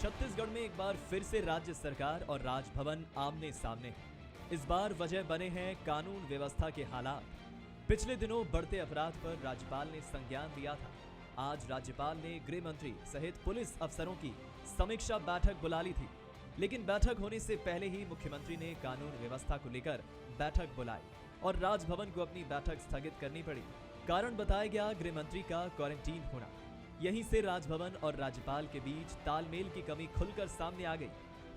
छत्तीसगढ़ में एक बार फिर से राज्य सरकार और राजभवन आमने सामने हैं। इस बार वजह बने हैं कानून व्यवस्था के हालात। पिछले दिनों बढ़ते अपराध पर राज्यपाल ने संज्ञान लिया था। आज राज्यपाल ने गृह मंत्री सहित पुलिस अफसरों की समीक्षा बैठक बुला ली थी, लेकिन बैठक होने से पहले ही मुख्यमंत्री ने कानून व्यवस्था को लेकर बैठक बुलाई और राजभवन को अपनी बैठक स्थगित करनी पड़ी। कारण बताया गया गृह मंत्री का क्वारंटीन होना। यहीं से राजभवन और राज्यपाल के बीच तालमेल की कमी खुलकर सामने आ गई।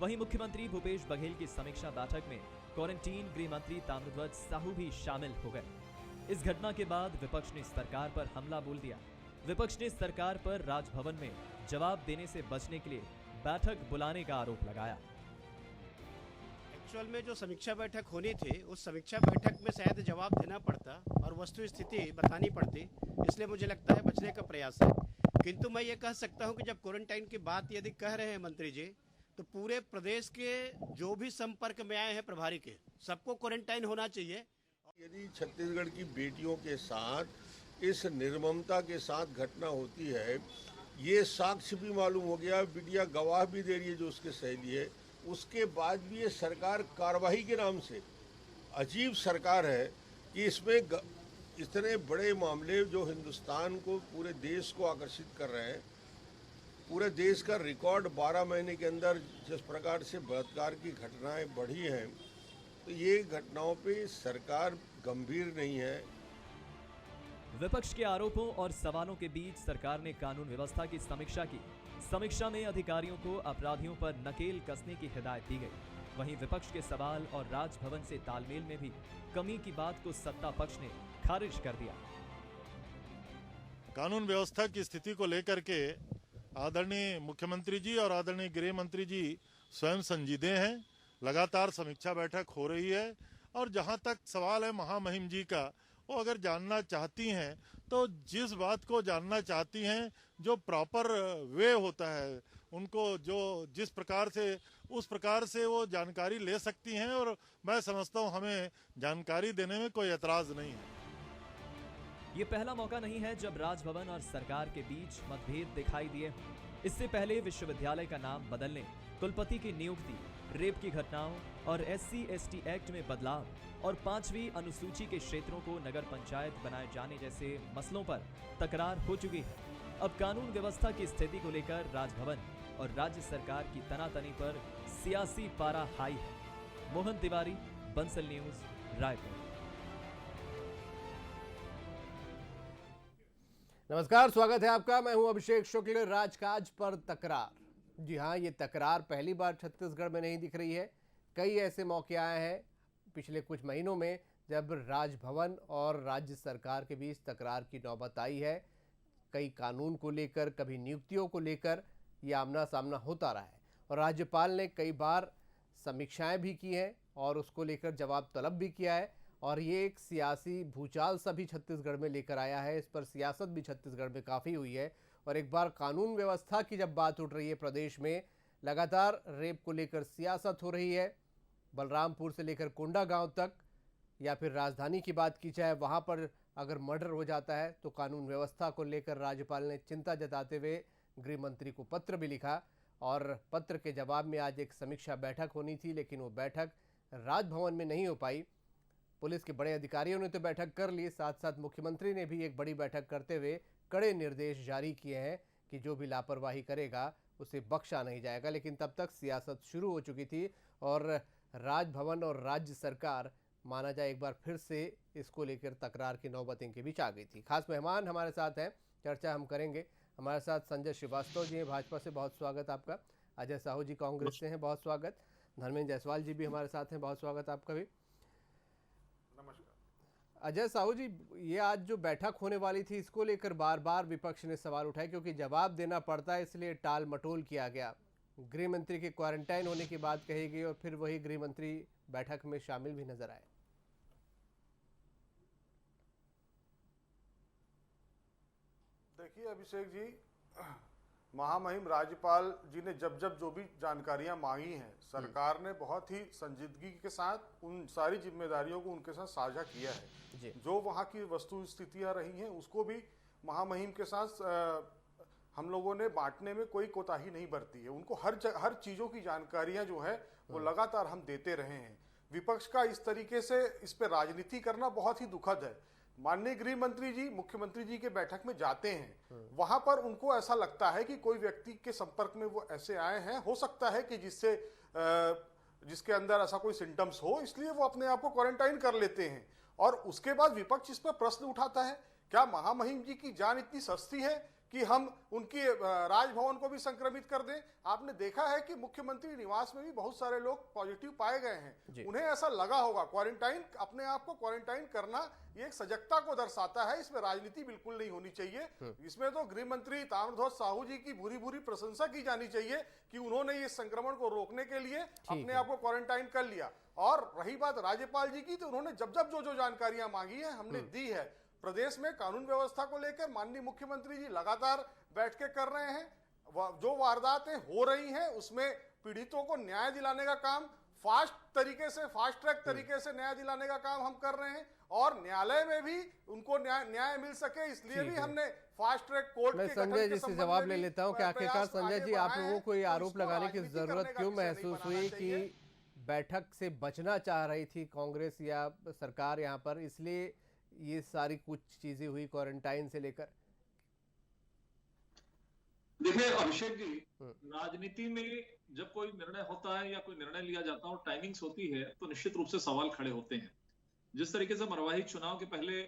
वहीं मुख्यमंत्री भूपेश बघेल की समीक्षा बैठक में क्वारंटीन गृह मंत्री ताम्रध्वज साहू भी शामिल हो गए। इस घटना के बाद विपक्ष ने सरकार पर हमला बोल दिया। विपक्ष ने सरकार पर राजभवन में जवाब देने से बचने के लिए बैठक बुलाने का आरोप लगाया। एक्चुअल में जो समीक्षा बैठक होनी थी, उस समीक्षा बैठक में शायद जवाब देना पड़ता और वस्तु स्थिति बतानी पड़ती, इसलिए मुझे लगता है बचने का प्रयास है। किंतु मैं ये कह सकता हूं कि जब क्वारंटाइन की बात यदि कह रहे हैं मंत्री जी, तो पूरे प्रदेश के जो भी संपर्क में आए हैं प्रभारी के, सबको क्वारंटाइन होना चाहिए। यदि छत्तीसगढ़ की बेटियों के साथ इस निर्ममता के साथ घटना होती है, ये साक्ष्य भी मालूम हो गया, मीडिया गवाह भी दे रही है जो उसके सहेली है, उसके बाद भी ये सरकार कार्रवाई के नाम से अजीब सरकार है कि इसमें इतने बड़े मामले जो हिंदुस्तान को, पूरे देश को आकर्षित कर रहे हैं, पूरे देश का रिकॉर्ड 12 महीने के अंदर जिस प्रकार से बलात्कार की घटनाएं बढ़ी हैं, तो ये घटनाओं पे सरकार गंभीर नहीं है। विपक्ष के आरोपों और सवालों के बीच सरकार ने कानून व्यवस्था की समीक्षा की। समीक्षा में अधिकारियों को अपराधियों पर नकेल कसने की हिदायत दी गई। वहीं विपक्ष के सवाल और राजभवन से तालमेल में भी कमी की बात को सत्ता पक्ष ने खारिज कर दिया। कानून व्यवस्था की स्थिति को लेकर के आदरणीय मुख्यमंत्री जी और आदरणीय गृह मंत्री जी स्वयं संजीदे हैं। लगातार समीक्षा बैठक हो रही है और जहां तक सवाल है महामहिम जी का, वो अगर जानना चाहती हैं तो जिस बात को जानना चाहती हैं, जो प्रॉपर वे होता है उनको, जो जिस प्रकार से, उस प्रकार से वो जानकारी ले सकती हैं और मैं समझता हूँ हमें जानकारी देने में कोई एतराज नहीं है। ये पहला मौका नहीं है जब राजभवन और सरकार के बीच मतभेद दिखाई दिए हों। इससे पहले विश्वविद्यालय का नाम बदलने, कुलपति की नियुक्ति, रेप की घटनाओं और SC/ST एक्ट में बदलाव और 5वीं अनुसूची के क्षेत्रों को नगर पंचायत बनाए जाने जैसे मसलों पर तकरार हो चुकी है। अब कानून व्यवस्था की स्थिति को लेकर राजभवन और राज्य सरकार की तनातनी पर सियासी पारा हाई है। मोहन तिवारी, बंसल न्यूज, रायपुर। नमस्कार, स्वागत है आपका। मैं हूं अभिषेक शुक्ल। राजकाज पर तकरार, जी हां, ये तकरार पहली बार छत्तीसगढ़ में नहीं दिख रही है। कई ऐसे मौके आए हैं पिछले कुछ महीनों में जब राजभवन और राज्य सरकार के बीच तकरार की नौबत आई है। कई कानून को लेकर, कभी नियुक्तियों को लेकर ये आमना सामना होता रहा है और राज्यपाल ने कई बार समीक्षाएं भी की हैं और उसको लेकर जवाब तलब भी किया है। और ये एक सियासी भूचाल सा भी छत्तीसगढ़ में लेकर आया है। इस पर सियासत भी छत्तीसगढ़ में काफ़ी हुई है। और एक बार कानून व्यवस्था की जब बात उठ रही है, प्रदेश में लगातार रेप को लेकर सियासत हो रही है। बलरामपुर से लेकर कोंडा गांव तक, या फिर राजधानी की बात की जाए, वहां पर अगर मर्डर हो जाता है तो कानून व्यवस्था को लेकर राज्यपाल ने चिंता जताते हुए गृह मंत्री को पत्र भी लिखा। और पत्र के जवाब में आज एक समीक्षा बैठक होनी थी, लेकिन वो बैठक राजभवन में नहीं हो पाई। पुलिस के बड़े अधिकारियों ने तो बैठक कर ली, साथ साथ मुख्यमंत्री ने भी एक बड़ी बैठक करते हुए कड़े निर्देश जारी किए हैं कि जो भी लापरवाही करेगा उसे बख्शा नहीं जाएगा। लेकिन तब तक सियासत शुरू हो चुकी थी और राजभवन और राज्य सरकार, माना जाए, एक बार फिर से इसको लेकर तकरार की नौबतें के बीच आ गई थी। खास मेहमान हमारे साथ हैं, चर्चा हम करेंगे। हमारे साथ संजय श्रीवास्तव जी हैं, भाजपा से, बहुत स्वागत आपका। अजय साहू जी कांग्रेस से हैं, बहुत स्वागत। धर्मेंद्र जायसवाल जी भी हमारे साथ हैं, बहुत स्वागत आपका भी। नमस्कार। अजय साहू जी, ये आज जो बैठक होने वाली थी, इसको लेकर बार बार विपक्ष ने सवाल उठाए, क्योंकि जवाब देना पड़ता है, इसलिए टाल मटोल किया गया। गृह मंत्री के क्वारंटाइन होने की बात कही गई और फिर वही गृह मंत्री बैठक में शामिल भी नजर आए। देखिए अभिषेक जी, महामहिम राज्यपाल जी ने जब जब जो भी जानकारियां मांगी हैं, सरकार ने बहुत ही संजीदगी के साथ उन सारी जिम्मेदारियों को उनके साथ साझा किया है। जो वहां की वस्तु स्थितियां रही हैं उसको भी महामहिम के साथ हम लोगों ने बांटने में कोई कोताही नहीं बरती है। उनको हर चीजों की जानकारियां जो है वो लगातार हम देते रहे हैं। विपक्ष का इस तरीके से इस पे राजनीति करना बहुत ही दुखद है। माननीय गृह मंत्री जी मुख्यमंत्री जी के बैठक में जाते हैं, वहां पर उनको ऐसा लगता है कि कोई व्यक्ति के संपर्क में वो ऐसे आए हैं, हो सकता है कि जिसके अंदर ऐसा कोई सिम्टम्स हो, इसलिए वो अपने आप को क्वारंटाइन कर लेते हैं। और उसके बाद विपक्ष इस पर प्रश्न उठाता है, क्या महामहिम जी की जान इतनी सस्ती है कि हम उनकी राजभवन को भी संक्रमित कर दें? आपने देखा है कि मुख्यमंत्री निवास में भी बहुत सारे लोग पॉजिटिव पाए गए हैं। उन्हें ऐसा लगा होगा, क्वारंटाइन, अपने आप को क्वारंटाइन करना ये एक सजगता को दर्शाता है। इसमें राजनीति बिल्कुल नहीं होनी चाहिए। इसमें तो गृह मंत्री ताम्रध्वज साहू जी की भूरी भूरी प्रशंसा की जानी चाहिए कि उन्होंने ये संक्रमण को रोकने के लिए अपने आप को क्वारंटाइन कर लिया। और रही बात राज्यपाल जी की, तो उन्होंने जब जो जानकारियां मांगी है हमने दी है। प्रदेश में कानून व्यवस्था को लेकर माननीय मुख्यमंत्री जी लगातार बैठ के कर रहे हैं। जो वारदातें हो रही हैं उसमें पीड़ितों को न्याय दिलाने का काम फास्ट ट्रैक तरीके से न्याय दिलाने का काम हम कर रहे हैं। और न्यायालय में भी उनको न्याय मिल सके, इसलिए भी हमने फास्ट ट्रैक कोर्ट मैं संजय जी से जवाब ले लेता हूं कि आखिरकार संजय जी आप लोगों को ये आरोप लगाने की जरूरत क्यों महसूस हुई कि बैठक से बचना चाह रही थी कांग्रेस या सरकार यहाँ पर, इसलिए ये सारी कुछ चीजें हुई क्वारंटाइन से लेकर? देखिए अभिषेक जी, राजनीति में जब कोई निर्णय होता है या कोई निर्णय लिया जाता है और टाइमिंग्स होती है तो निश्चित रूप से सवाल खड़े होते हैं। जिस तरीके से मरवाही चुनाव के पहले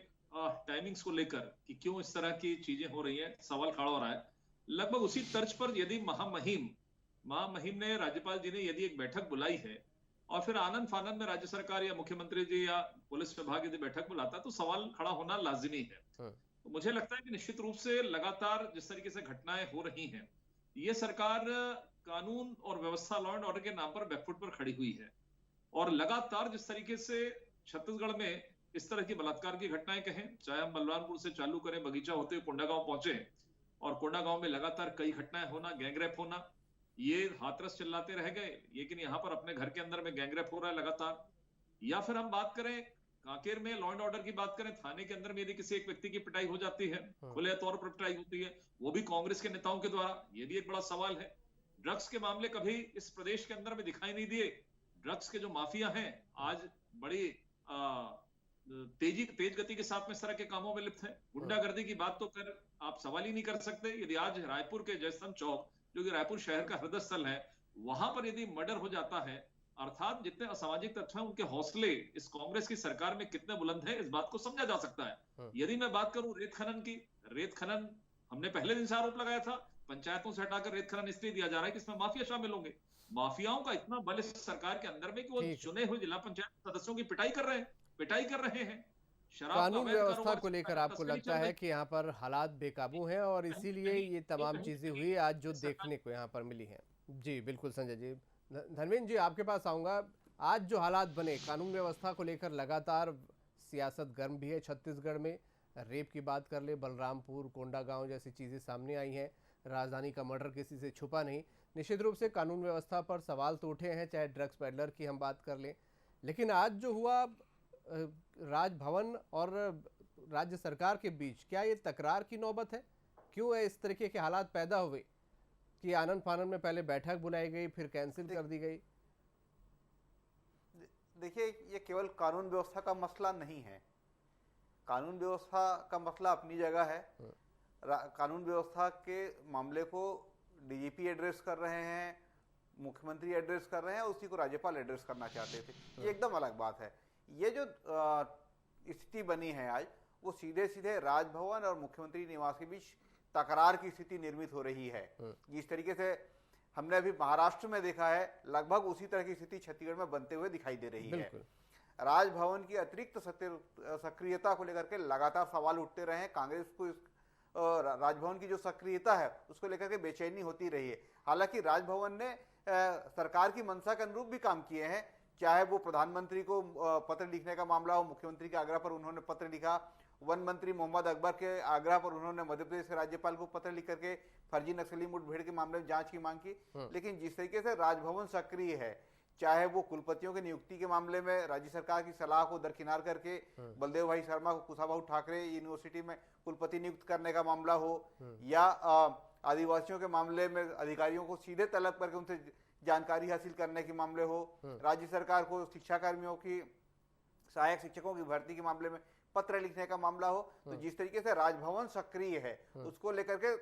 टाइमिंग्स को लेकर कि क्यों इस तरह की चीजें हो रही हैं, सवाल खड़ा हो रहा है। लगभग उसी तर्ज पर यदि महामहिम ने, राज्यपाल जी ने यदि एक बैठक बुलाई है और फिर आनंद फानंद में राज्य सरकार या मुख्यमंत्री जी या पुलिस विभाग यदि बैठक बुलाता तो सवाल खड़ा होना लाजिमी है। तो मुझे लगता है कि निश्चित रूप से लगातार जिस तरीके से घटनाएं हो रही हैं, ये सरकार कानून और व्यवस्था, लॉ एंड ऑर्डर के नाम पर बैकफुट पर खड़ी हुई है। और लगातार जिस तरीके से छत्तीसगढ़ में इस तरह की बलात्कार की घटनाएं कहें, चाहे हम बलरामपुर से चालू करें, बगीचा होते हुए कोंडागांव पहुंचे और कोंडागांव में लगातार कई घटनाएं होना, गैंगरेप होना, ये हाथरस चिल्लाते रह गए, लेकिन यहाँ पर अपने घर के अंदर में गैंगरेप हो रहा है लगातार। या फिर हम बात करें कांकेर में लॉ एंड ऑर्डर की बात करें, थाने के अंदर में यदि किसी एक व्यक्ति की पिटाई हो जाती है, खुले तौर पर पिटाई होती है, वो भी कांग्रेस के नेताओं के द्वारा, ये भी एक बड़ा सवाल है। ड्रग्स के मामले कभी इस प्रदेश के अंदर में दिखाई नहीं दिए। ड्रग्स के जो माफिया हैं आज बड़ी तेज गति के साथ में इस तरह के कामों में लिप्त है। गुंडागर्दी की बात तो कर आप सवाल ही नहीं कर सकते। यदि आज रायपुर के जयस्तंभ चौक, जो कि रायपुर शहर का हृदय स्थल है, वहां पर यदि मर्डर हो जाता है, अर्थात जितने असामाजिक तत्व हैं उनके हौसले इस कांग्रेस की सरकार में कितने बुलंद हैं, इस बात को समझा जा सकता है। यदि मैं बात करूं रेत खनन की, रेत खनन हमने पहले दिन से आरोप लगाया था, पंचायतों से हटाकर रेत खनन इसलिए दिया जा रहा है कि इसमें माफिया शामिल होंगे। माफियाओं का इतना बल इस सरकार के अंदर में कि वो चुने हुए जिला पंचायत सदस्यों की पिटाई कर रहे हैं। कानून व्यवस्था को लेकर आपको लगता है कि यहाँ पर हालात बेकाबू हैं और इसीलिए ये तमाम चीजें हुई आज जो देखने को यहाँ पर मिली हैं? जी बिल्कुल संजय जी। धर्मेंद्र जी आपके पास आऊंगा। आज जो हालात बने कानून व्यवस्था को लेकर, लगातार सियासत गर्म भी है छत्तीसगढ़ में। रेप की बात कर ले, बलरामपुर, कोंडागांव जैसी चीज़ें सामने आई हैं। राजधानी का मर्डर किसी से छुपा नहीं। निश्चित रूप से कानून व्यवस्था पर सवाल तो उठे हैं, चाहे ड्रग्स पेडलर की हम बात कर लें। लेकिन आज जो हुआ राजभवन और राज्य सरकार के बीच, क्या ये तकरार की नौबत है? क्यों है इस तरीके के हालात पैदा हुए कि आनंद फानंद में पहले बैठक बुलाई गई, फिर कैंसिल कर दी गई? देखिए, ये केवल कानून व्यवस्था का मसला नहीं है। कानून व्यवस्था का मसला अपनी जगह है। कानून व्यवस्था के मामले को डीजीपी एड्रेस कर रहे हैं, मुख्यमंत्री एड्रेस कर रहे हैं, उसी को राज्यपाल एड्रेस करना चाहते थे। ये एकदम अलग बात है। ये जो स्थिति बनी है आज, वो सीधे सीधे राजभवन और मुख्यमंत्री निवास के बीच तकरार की स्थिति निर्मित हो रही है। जिस तरीके से हमने अभी महाराष्ट्र में देखा है, लगभग उसी तरह की स्थिति छत्तीसगढ़ में बनते हुए दिखाई दे रही है। राजभवन की अतिरिक्त सक्रियता को लेकर के लगातार सवाल उठते रहे हैं। कांग्रेस को राजभवन की जो सक्रियता है उसको लेकर के बेचैनी होती रही है। हालांकि राजभवन ने सरकार की मंशा के अनुरूप भी काम किए हैं, चाहे वो प्रधानमंत्री को पत्र लिखने का मामला हो, मुख्यमंत्री के आग्रह पर उन्होंने पत्र लिखा, वन मंत्री मोहम्मद अकबर के आग्रह पर उन्होंने मध्य प्रदेश के राज्यपाल को पत्र लिख करके फर्जी नक्सली मुठभेड़ के मामले में जांच की मांग की। लेकिन जिस तरीके से राजभवन सक्रिय है, चाहे वो कुलपतियों की नियुक्ति के मामले में राज्य सरकार की सलाह को दरकिनार करके बलदेव भाई शर्मा को कुशाभाऊ ठाकरे यूनिवर्सिटी में कुलपति नियुक्त करने का मामला हो, या आदिवासियों के मामले में अधिकारियों को सीधे तलब करके उनसे जानकारी हासिल करने के मामले हो, राज्य सरकार को शिक्षा कर्मियों की, सहायक शिक्षकों की भर्ती के मामले में पत्र लिखने का मामला हो, तो जिस तरीके से राजभवन सक्रिय है उसको लेकर के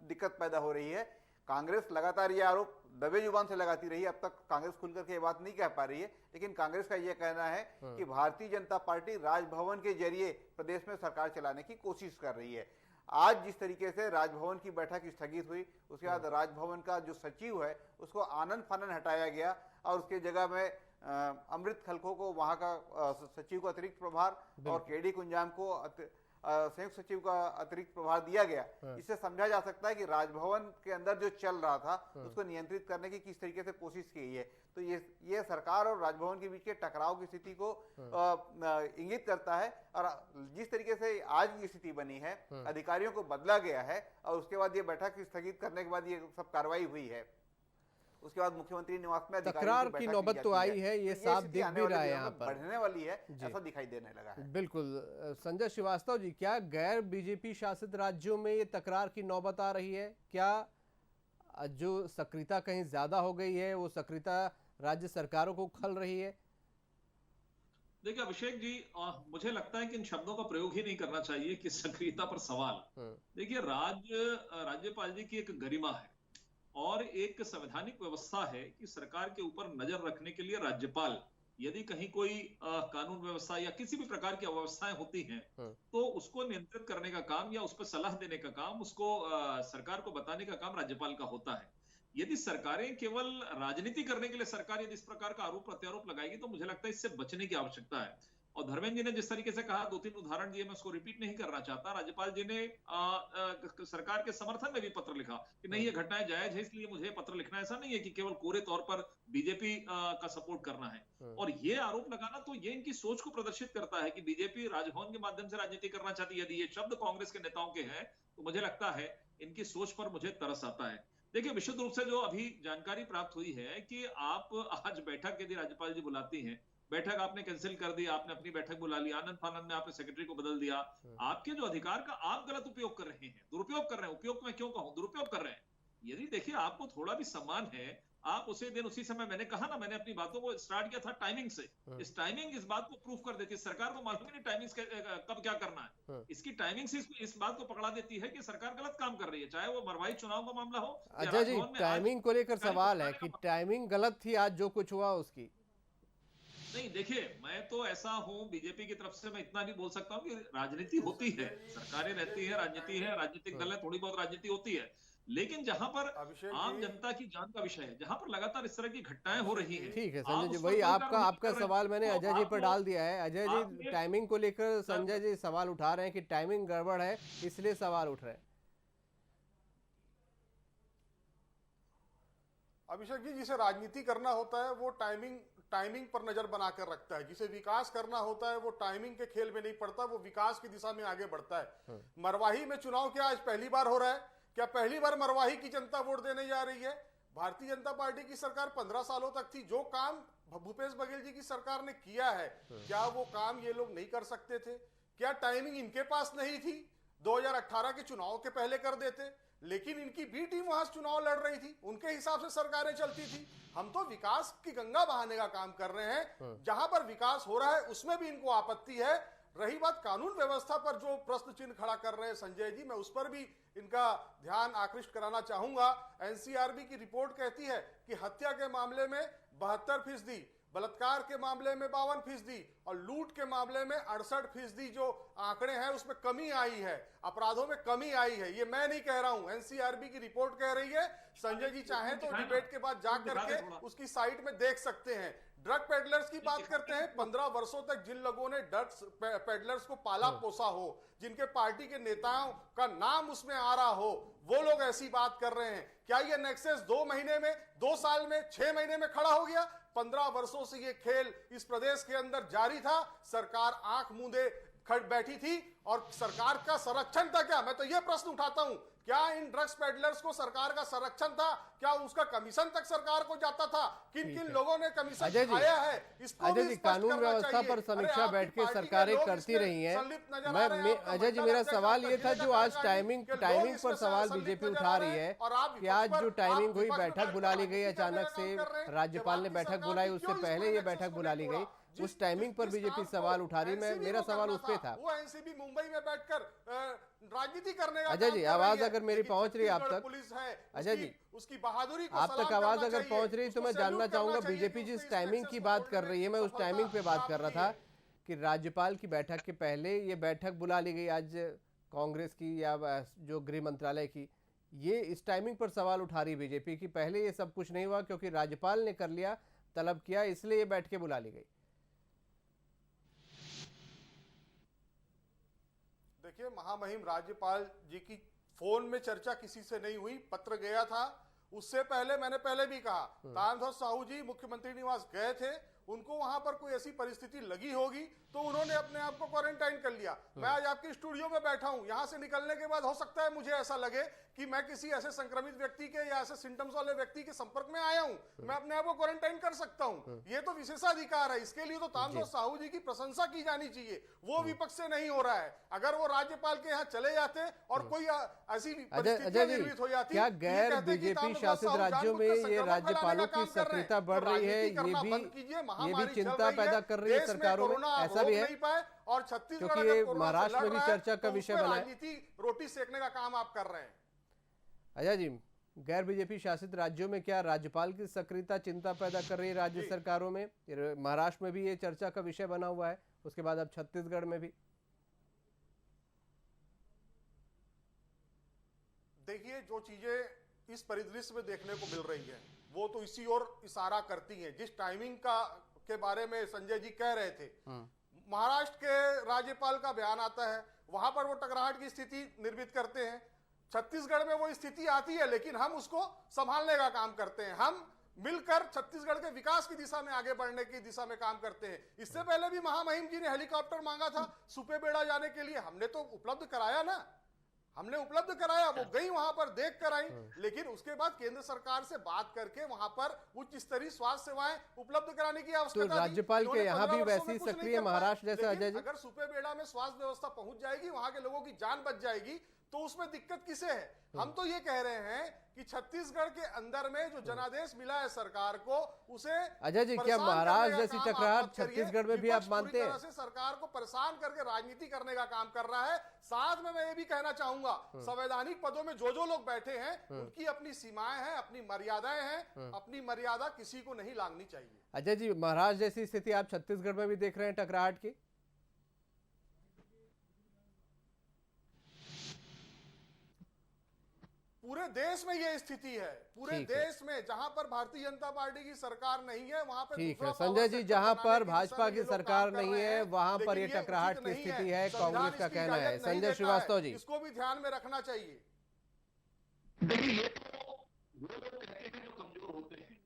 दिक्कत पैदा हो रही है। कांग्रेस लगातार ये आरोप दबे जुबान से लगाती रही, अब तक कांग्रेस खुलकर के ये बात नहीं कह पा रही है, लेकिन कांग्रेस का ये कहना है कि भारतीय जनता पार्टी राजभवन के जरिए प्रदेश में सरकार चलाने की कोशिश कर रही है। आज जिस तरीके से राजभवन की बैठक स्थगित हुई, उसके बाद राजभवन का जो सचिव है उसको आनन फानन हटाया गया और उसके जगह में अमृत खलखो को वहां का सचिव को अतिरिक्त प्रभार और केडी कुंजाम को संयुक्त सचिव का अतिरिक्त प्रभार दिया गया। इससे समझा जा सकता है कि राजभवन के अंदर जो चल रहा था उसको नियंत्रित करने की किस तरीके से कोशिश की गई है। तो ये सरकार और राजभवन के बीच के टकराव की स्थिति को इंगित करता है। और जिस तरीके से आज की स्थिति बनी है, अधिकारियों को बदला गया है और उसके बाद ये बैठक स्थगित करने के बाद ये सब कार्रवाई हुई है, उसके बाद मुख्यमंत्री निवास में तकरार की नौबत तो आई है, ये साफ दिख भी रहा है, यहाँ पर बढ़ने वाली है ऐसा दिखाई देने लगा है। बिल्कुल। संजय श्रीवास्तव जी, क्या गैर बीजेपी शासित राज्यों में ये तकरार की नौबत आ रही है? क्या जो सक्रियता कहीं ज्यादा हो गई है वो सक्रियता राज्य सरकारों को खल रही है? देखिए अभिषेक जी, मुझे लगता है कि इन शब्दों का प्रयोग ही नहीं करना चाहिए कि सक्रियता पर सवाल। देखिए राज्यपाल जी की एक गरिमा है और एक संवैधानिक व्यवस्था है कि सरकार के ऊपर नजर रखने के लिए राज्यपाल, यदि कहीं कोई कानून व्यवस्था या किसी भी प्रकार की अव्यवस्थाएं होती हैं तो उसको नियंत्रित करने का काम या उस पर सलाह देने का काम, उसको सरकार को बताने का काम राज्यपाल का होता है। यदि सरकारें केवल राजनीति करने के लिए सरकार यदि इस प्रकार का आरोप प्रत्यारोप लगाएगी तो मुझे लगता है इससे बचने की आवश्यकता है। और धर्मेंद्र जी ने जिस तरीके से कहा, 2-3 उदाहरण दिए, मैं उसको रिपीट नहीं करना चाहता। राज्यपाल जी ने सरकार के समर्थन में भी पत्र लिखा कि नहीं ये घटनाएं जायज है, इसलिए मुझे पत्र लिखना। ऐसा नहीं है कि केवल कोरे तौर पर बीजेपी का सपोर्ट करना है। और ये आरोप लगाना तो ये इनकी सोच को प्रदर्शित करता है कि बीजेपी राजभवन के माध्यम से राजनीति करना चाहती है। यदि ये शब्द कांग्रेस के नेताओं के हैं तो मुझे लगता है इनकी सोच पर मुझे तरस आता है। देखिए विशुद्ध रूप से जो अभी जानकारी प्राप्त हुई है कि आप आज बैठक यदि राज्यपाल जी बुलाती हैं, बैठक आपने कैंसिल कर दी, आपने अपनी बैठक बुला ली, आनंद फानंद में आपने सेक्रेटरी को बदल दिया। आपके जो अधिकार का आप गलत उपयोग कर रहे हैं, दुरुपयोग कर रहे हैं, उपयोग में क्यों कहूं, दुरुपयोग कर रहे हैं। यदि देखिए आपको थोड़ा भी सम्मान है, आप उसी दिन उसी समय, मैंने कहा ना, मैंने अपनी बातों को स्टार्ट किया था टाइमिंग से। इस टाइमिंग इस बात को प्रूफ कर देती है। सरकार को मालूम ही नहीं टाइमिंग कब क्या करना है। इसकी टाइमिंग से इस बात को पकड़ा देती है कि सरकार गलत काम कर रही है, चाहे वो मरवाही चुनाव का मामला हो। अजय जी, टाइमिंग को लेकर सवाल है कि टाइमिंग गलत थी आज जो कुछ हुआ उसकी। नहीं देखिए, मैं तो ऐसा हूं, बीजेपी की तरफ से मैं इतना नहीं बोल सकता हूं कि राजनीति होती है, सरकारें रहती है, राजनीति है, राजनीतिक दल है, थोड़ी बहुत राजनीति होती है। लेकिन जहां पर आम जनता की जान का विषय है, जहां पर लगातार इस तरह की घटनाएं हो रही हैं, ठीक है संजय जी, वही आपका सवाल मैंने अजय जी पर डाल दिया है। अजय जी, टाइमिंग को लेकर संजय जी सवाल उठा रहे हैं कि टाइमिंग गड़बड़ है, इसलिए सवाल उठ रहे हैं। अभिषेक जी, जिसे राजनीति करना होता है वो टाइमिंग पर नजर बनाकर रखता है, जिसे विकास करना होता है वो टाइमिंग के खेल में नहीं पड़ता, वो विकास की दिशा में आगे बढ़ता है। मरवाही में चुनाव क्या आज पहली बार हो रहा है? क्या पहली बार मरवाही की जनता वोट देने जा रही है? भारतीय जनता पार्टी की सरकार 15 सालों तक थी। जो काम भूपेश बघेल जी की सरकार ने किया है, क्या वो काम ये लोग नहीं कर सकते थे? क्या टाइमिंग इनके पास नहीं थी? 2018 के चुनाव के पहले कर देते, लेकिन इनकी बी टीम वहां चुनाव लड़ रही थी, उनके हिसाब से सरकारें चलती थी। हम तो विकास की गंगा बहाने का काम कर रहे हैं, जहां पर विकास हो रहा है उसमें भी इनको आपत्ति है। रही बात कानून व्यवस्था पर जो प्रश्न चिन्ह खड़ा कर रहे हैं संजय जी, मैं उस पर भी इनका ध्यान आकृष्ट कराना चाहूंगा। एनसीआरबी की रिपोर्ट कहती है कि हत्या के मामले में 72%, बलात्कार के मामले में 52% और लूट के मामले में 68% जो आंकड़े हैं उसमें कमी आई है, अपराधों में कमी आई है। ये मैं नहीं कह रहा हूं, एनसीआरबी की रिपोर्ट कह रही है। संजय जी चाहें तो डिबेट के बाद जा करके उसकी साइट में देख सकते हैं। ड्रग पेडलर्स की बात करते हैं, 15 वर्षों तक जिन लोगों ने ड्रग्स पेडलर्स को पाला पोसा हो, जिनके पार्टी के नेताओं का नाम उसमें आ रहा हो, वो लोग ऐसी बात कर रहे हैं। क्या ये नेक्सस 2 महीने में, 2 साल में, 6 महीने में खड़ा हो गया? 15 वर्षों से ये खेल इस प्रदेश के अंदर जारी था। सरकार आंख मूंदे खड़ बैठी थी और सरकार का संरक्षण था क्या? मैं तो ये प्रश्न उठाता हूं, क्या इन ड्रग्स पेडलर्स को सरकार का संरक्षण था? क्या उसका कमीशन तक सरकार को जाता था? किन किन लोगों ने कमीशन अजय जी, खाया है? इसको अजय भी जी, स्पष्ट कानून करना व्यवस्था चाहिए। पर समीक्षा अरे बैठ के आपकी पार्टी सरकारें लोग करती इसमें रही हैं। संलिप्त नजर आ रहे हैं। मैं आपका अजय जी, मंडल मेरा अध्यक्ष सवाल ये था आपका जो आज जिला टाइमिंग कि लोग टाइमिंग इसमें पर सवाल संलिप्त बीजेपी नजर उठा आ रही रहे है हैं और आप कि आज विपक्ष जो पर- टाइमिंग आप हुई, विपक्ष बैठक पर बुला ली गई राजनीति अचानक करने से, का काम कर रहे हैं। राज्यपाल ने जब बैठक आपकी बुलाई, सरकार उससे क्यों इस पहले ये प्रोजेक्ट बैठक को बुला ली नहीं गई, तोड़ा? उस टाइमिंग पर जिस बीजेपी काम सवाल को उठा रही। NCB मेरा को सवाल करना उस पे था। वो एनसीबी मुंबई में बैठकर राजनीति करने का अजय काम जी, कर आवाज रही है। अगर मेरी लेकिन पहुंच रही है आप छत्तीसगढ़ तक, पुलिस है, अजय जी, उसकी बहादुरी को आप तक सलाम आवाज करना अगर चाहिए, पहुंच रही तो उसको मैं जानना सैल्यूट चाहूंगा, करना चाहिए बीजेपी कि जिस उसने इस टाइमिंग की एक्सेस बात को कर रही है, मैं उस सफलता टाइमिंग पे बात कर रहा प्राप्त था की है। कि राज्यपाल की बैठक के पहले ये बैठक बुला ली गई आज कांग्रेस की या जो गृह मंत्रालय की। ये इस टाइमिंग पर सवाल उठा रही बीजेपी की पहले ये सब कुछ नहीं हुआ क्योंकि राज्यपाल ने कर लिया, तलब किया, इसलिए ये बैठकें बुला ली गई। देखिए, महामहिम राज्यपाल जी की फोन में चर्चा किसी से नहीं हुई, पत्र गया था। उससे पहले मैंने पहले भी कहा, तारध्वज साहू जी मुख्यमंत्री निवास गए थे, उनको वहां पर कोई ऐसी परिस्थिति लगी होगी तो उन्होंने अपने आप को क्वारंटाइन कर लिया। मैं आज आपके स्टूडियो में बैठा हूं, यहां से निकलने के बाद हो सकता है मुझे ऐसा लगे कि मैं किसी ऐसे संक्रमित व्यक्ति के या ऐसे सिम्टम्स वाले व्यक्ति के संपर्क में आया हूं, मैं अपने आप को क्वारंटाइन कर सकता हूं। ये तो विशेषाधिकार है, इसके लिए तो तारध्वज साहू जी की प्रशंसा की जानी चाहिए। वो विपक्ष से नहीं हो रहा है। अगर वो राज्यपाल के यहाँ चले जाते और कोई ऐसी परिस्थितियां निर्मित हो जाती, क्या गैर बीजेपी शासित राज्यों में ये राज्यपालों की सक्रियता बढ़ रही है, ये भी चिंता पैदा कर रही है सरकारों में, ऐसा भी है? और छत्तीसगढ़ क्योंकि ये महाराष्ट्र में भी चर्चा का विषय बना है। राजनीति रोटी सेकने का काम आप कर रहे हैं। अजय जी, गैर बीजेपी शासित राज्यों में क्या राज्यपाल की सक्रियता चिंता पैदा कर रही है राज्य सरकारों में? महाराष्ट्र में भी ये चर्चा का विषय बना हुआ है, उसके बाद अब छत्तीसगढ़ में भी। देखिए, जो चीजें इस परिदृश्य में देखने को मिल रही है वो तो इसी ओर इशारा करती हैं। जिस टाइमिंग के बारे में संजय जी कह रहे थे, महाराष्ट्र के राज्यपाल का बयान आता है, वहां पर वो टकराहट की स्थिति निर्मित करते हैं। छत्तीसगढ़ में वो स्थिति आती है, लेकिन हम उसको संभालने का काम करते हैं। हम मिलकर छत्तीसगढ़ के विकास की दिशा में आगे बढ़ने की दिशा में काम करते हैं। इससे पहले भी महामहिम जी ने हेलीकॉप्टर मांगा था सुपेबेड़ा जाने के लिए, हमने तो उपलब्ध कराया ना, हमने उपलब्ध कराया। वो गई वहां पर देख कर आई, लेकिन उसके बाद केंद्र सरकार से बात करके वहां पर उच्च स्तरीय स्वास्थ्य सेवाएं उपलब्ध कराने की आवश्यकता तो राज्यपाल के यहाँ भी वैसी सक्रिय महाराष्ट्र जैसा अजय जी, अगर सुपेबेड़ा में स्वास्थ्य व्यवस्था पहुंच जाएगी, वहां के लोगों की जान बच जाएगी, तो उसमें दिक्कत किसे है? हम तो ये कह रहे हैं कि छत्तीसगढ़ के अंदर में जो जनादेश मिला है सरकार को, उसे अजय जी, क्या महाराष्ट्र जैसी टकराहट छत्तीसगढ़ में भी आप मानते हैं? से सरकार को परेशान करके राजनीति करने का काम कर रहा है। साथ में मैं ये भी कहना चाहूंगा, संवैधानिक पदों में जो लोग बैठे हैं उनकी अपनी सीमाएं हैं, अपनी मर्यादाएं हैं, अपनी मर्यादा किसी को नहीं लांघनी चाहिए। अजय जी, महाराष्ट्र जैसी स्थिति आप छत्तीसगढ़ में भी देख रहे हैं टकराहट की? पूरे देश में ये स्थिति है, पूरे देश में जहां पर भारतीय जनता पार्टी की सरकार नहीं है वहां पर। ठीक है संजय जी, जहां पर भाजपा की सरकार नहीं है वहां पर ये टकराहट की स्थिति है, कांग्रेस का कहना है। संजय श्रीवास्तव जी, इसको भी ध्यान में रखना चाहिए। देखिए, ये तो वो लोग कहते हैं जो कमजोर होते हैं,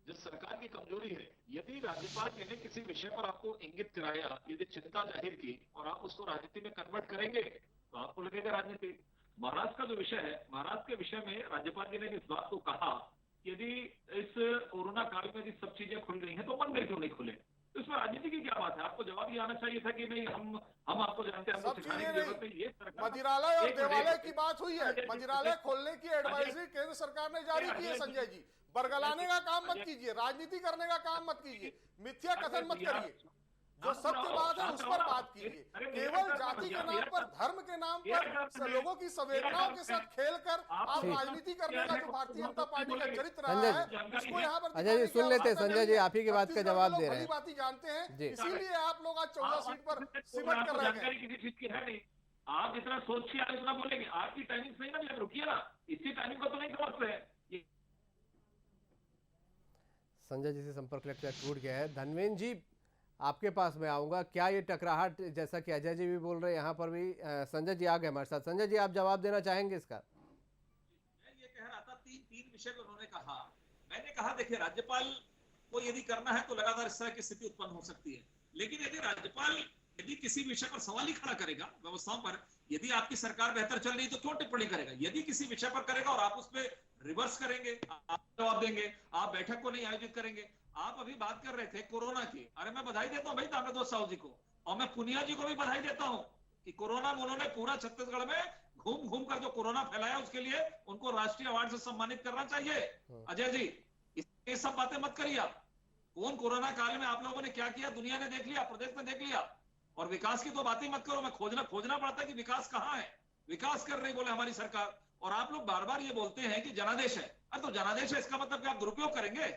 जो सरकार की कमजोरी है। यदि राज्यपाल ने किसी विषय पर आपको इंगित कराया, यदि चिंता जाहिर की और आप उसको राजनीति में कन्वर्ट करेंगे तो आपको लगेगा राजनीति। महाराष्ट्र का जो विषय है, महाराष्ट्र के विषय में राज्यपाल जी ने इस बात को कहा कि यदि इस कोरोना काल में यदि सब चीजें खुल गई हैं तो मंदिर क्यों नहीं खुले? तो इसमें राजनीति की क्या बात है? आपको जवाब ये आना चाहिए था कि नहीं, हम आपको जानते हैं, हमको सिखाने की जरूरत नहीं। ये मंदिरालय और देवालय की बात हुई है, मंदिरालय खोलने की एडवाइजरी केंद्र सरकार ने जारी की है। संजय जी, बरगलाने का काम मत कीजिए, राजनीति करने का काम मत कीजिए, मिथ्या कथन मत करिए, जो सत्य बात है उस पर बात कीजिए। केवल जाति के नाम पर, धर्म के नाम पर लोगों की संवेदनाओं के साथ खेलकर आप राजनीति करने का जो भारतीय जनता पार्टी का चरित्र रहा है उसको यहाँ पर अजय जी सुन लेते हैं। संजय जी, आप ही की बात का जवाब दे रहे हैं। बात ही जानते हैं, इसीलिए आप लोग आज 14 सीट पर सिमट कर रहे हैं। किसी चीज की है नहीं, आप जितना सोचिए आप इतना बोलेंगे। आपकी टाइमिंग नहीं ना, रुकिए ना, इसी टाइमिंग को तो नहीं समझते हैं। संजय जी से संपर्क लगता टूट गया है। धनवेंद्र जी, आपके पास मैं आऊंगा। क्या ये टकराहट, जैसा कि अजय जी भी बोल रहे हैं, यहाँ पर भी संजय जी आ गए हमारे साथ। संजय जी, आप जवाब देना चाहेंगे इसका? मैं ये कह रहा था, तीन विषय पर उन्होंने कहा। मैंने कहा देखिए, राज्यपाल को यदि करना है तो लगातार इस तरह की स्थिति उत्पन्न हो सकती है, लेकिन यदि राज्यपाल यदि किसी विषय पर सवाल ही खड़ा करेगा, व्यवस्थाओं पर, यदि आपकी सरकार बेहतर चल रही तो क्यों टिप्पणी करेगा? यदि किसी विषय पर करेगा और आप उस पर रिवर्स करेंगे, आप जवाब देंगे, आप बैठक को नहीं आयोजित करेंगे। आप अभी बात कर रहे थे कोरोना की, अरे मैं बधाई देता हूं भाई ताम्रध्वज साहू जी को, और मैं पुनिया जी को भी बधाई देता हूं कि कोरोना में उन्होंने पूरा छत्तीसगढ़ में घूम घूम कर जो कोरोना फैलाया, उसके लिए उनको राष्ट्रीय अवार्ड से सम्मानित करना चाहिए। अजय जी, ये सब बातें मत करिए आप। कौन कोरोना काल में आप लोगों ने क्या किया, दुनिया ने देख लिया, प्रदेश ने देख लिया। और विकास की तो बात ही मत करो, मैं खोजना पड़ता है कि विकास कहां है। विकास कर रही बोले हमारी सरकार, और आप लोग बार बार ये बोलते हैं कि जनादेश है। अरे तो जनादेश है, इसका मतलब क्या आप दुरुपयोग करेंगे?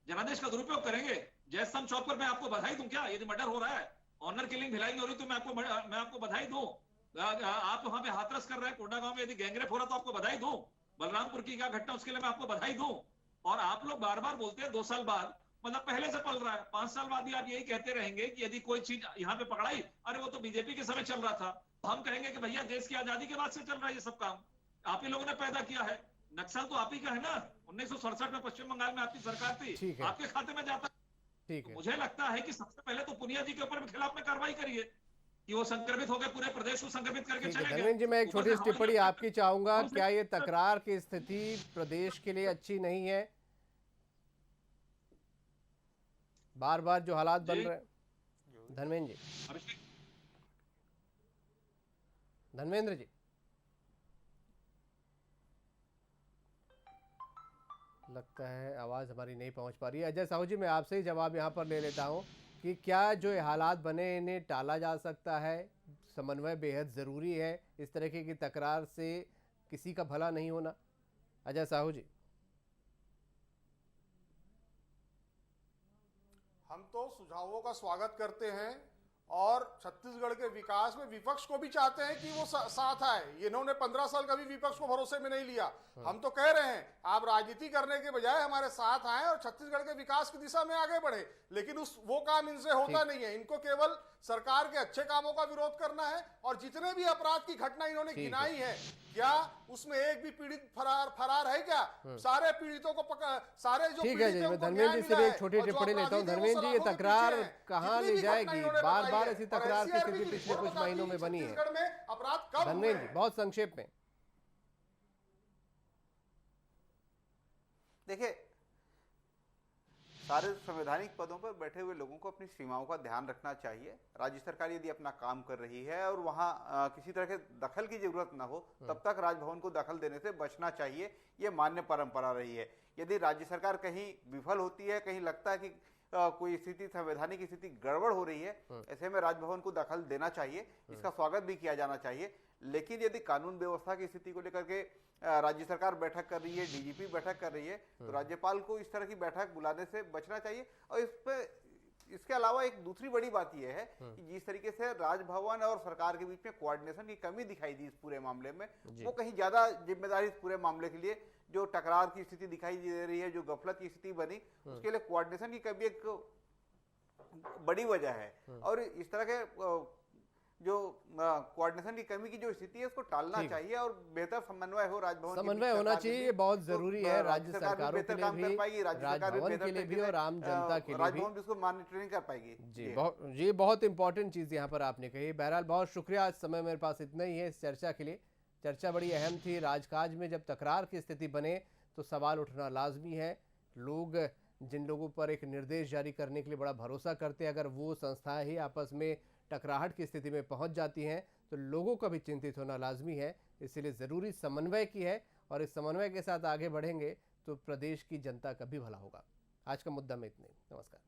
जनादेश का दुरुपयोग करेंगे? जयस्तंभ चौक पर मैं आपको बधाई दूं क्या, यदि मर्डर हो रहा है, ऑनर किलिंग भिलाई में हो रही, तो मैं आपको बधाई दूं। आप वहां पे हाथरस कर रहे हैं, कोंडागांव में यदि गैंगरेप हो रहा तो आपको बधाई दूं। बलरामपुर की क्या घटना, उसके लिए मैं आपको बधाई दूं। और आप लोग बार बार बोलते हैं 2 साल बाद, मतलब पहले से पल रहा है, 5 साल बाद भी आप यही कहते रहेंगे कि यदि कोई चीज यहाँ पे पकड़ाई, अरे वो तो बीजेपी के समय चल रहा था। हम कहेंगे कि भैया देश की आजादी के बाद से चल रहा है ये सब काम, आप ही लोगों ने पैदा किया है। नक्सल तो आप ही का है ना, 1967 में पश्चिम बंगाल में आपकी सरकार थी, आपके खाते में जाता। ठीक है, मुझे लगता है कि सबसे पहले तो पुनिया जी के ऊपर खिलाफ में कार्रवाई करिए कि वो संक्रमित हो गए, पूरे प्रदेश को संक्रमित करके चले गए। धर्मेंद्र जी, मैं एक छोटी सी टिप्पणी आपकी चाहूंगा, क्या ये तकरार की स्थिति प्रदेश के लिए अच्छी नहीं है? बार बार जो हालात बन रहे हैं धर्मेंद्र जी, धर्मेंद्र जी, लगता है आवाज़ हमारी नहीं पहुंच पा रही है। अजय साहू जी, मैं आपसे ही जवाब यहां पर ले लेता हूं कि क्या जो ये हालात बने इन्हें टाला जा सकता है? समन्वय बेहद ज़रूरी है, इस तरह की तकरार से किसी का भला नहीं होना। अजय साहू जी, हम तो सुझावों का स्वागत करते हैं और छत्तीसगढ़ के विकास में विपक्ष को भी चाहते हैं कि वो साथ आए। इन्होंने 15 साल कभी विपक्ष को भरोसे में नहीं लिया। हम तो कह रहे हैं आप राजनीति करने के बजाय हमारे साथ आए और छत्तीसगढ़ के विकास की दिशा में आगे बढ़े, लेकिन वो काम इनसे होता नहीं है। इनको केवल सरकार के अच्छे कामों का विरोध करना है, और जितने भी अपराध की घटना इन्होंने गिनाई है, क्या उसमें एक भी पीड़ित फरार है क्या? सारे पीड़ितों को सारे जो ठीक है जी, मैं धर्मेंद्र जी से भी एक छोटी टिप्पणी लेता हूँ। धर्मेंद्र जी, ये तकरार कहाँ ले जाएगी? बार बार ऐसी तकरार की स्थिति पिछले कुछ महीनों में बनी है। धर्मेंद्र जी, बहुत संक्षेप में देखिए, सारे संवैधानिक पदों पर बैठे हुए लोगों को अपनी सीमाओं का ध्यान रखना चाहिए। राज्य सरकार यदि अपना काम कर रही है और वहां किसी तरह के दखल की जरूरत ना हो, तब तक राजभवन को दखल देने से बचना चाहिए। ये मान्य परंपरा रही है। यदि राज्य सरकार कहीं विफल होती है, कहीं लगता है कि कोई स्थिति, संवैधानिक स्थिति गड़बड़ हो रही है, ऐसे में राजभवन को दखल देना चाहिए, इसका स्वागत भी किया जाना चाहिए। लेकिन यदि कानून व्यवस्था की स्थिति को लेकर के राज्य सरकार बैठक कर रही है, डीजीपी बैठक कर रही है, तो राज्यपाल को इस तरह की बैठक बुलाने से बचना चाहिए। और इसके अलावा एक दूसरी बड़ी बात यह है कि जिस तरीके से राजभवन और सरकार के बीच में कोऑर्डिनेशन की कमी दिखाई दी इस पूरे मामले में, वो कहीं ज्यादा जिम्मेदारी इस पूरे मामले के लिए, जो टकरार की स्थिति दिखाई दे रही है, जो गफलत की स्थिति बनी, उसके लिए कोऑर्डिनेशन की कमी एक बड़ी वजह है। और इस तरह के जो कोऑर्डिनेशन की कमी की जो स्थिति है, उसको टालना चाहिए और बेहतर समन्वय हो राजभवन, समन्वय होना चाहिए। ये बहुत जरूरी है, राज्य सरकारों के लिए भी, राजभवन के लिए भी और आम जनता के लिए भी। राजभवन भी उसको मॉनिटरिंग कर पाएगी। जी, ये बहुत इंपॉर्टेंट चीज यहाँ पर आपने कही। बहरहाल बहुत शुक्रिया, आज समय मेरे पास इतना ही है इस चर्चा के लिए। चर्चा बड़ी अहम थी। राजकाज में जब तकरार की स्थिति बने तो सवाल उठना लाजमी है। लोग जिन लोगों पर एक निर्देश जारी करने के लिए बड़ा भरोसा करते हैं, अगर वो संस्थाएं ही आपस में टकराहट की स्थिति में पहुंच जाती हैं तो लोगों का भी चिंतित होना लाजमी है। इसलिए ज़रूरी समन्वय की है, और इस समन्वय के साथ आगे बढ़ेंगे तो प्रदेश की जनता का भी भला होगा। आज का मुद्दा में इतने। नमस्कार।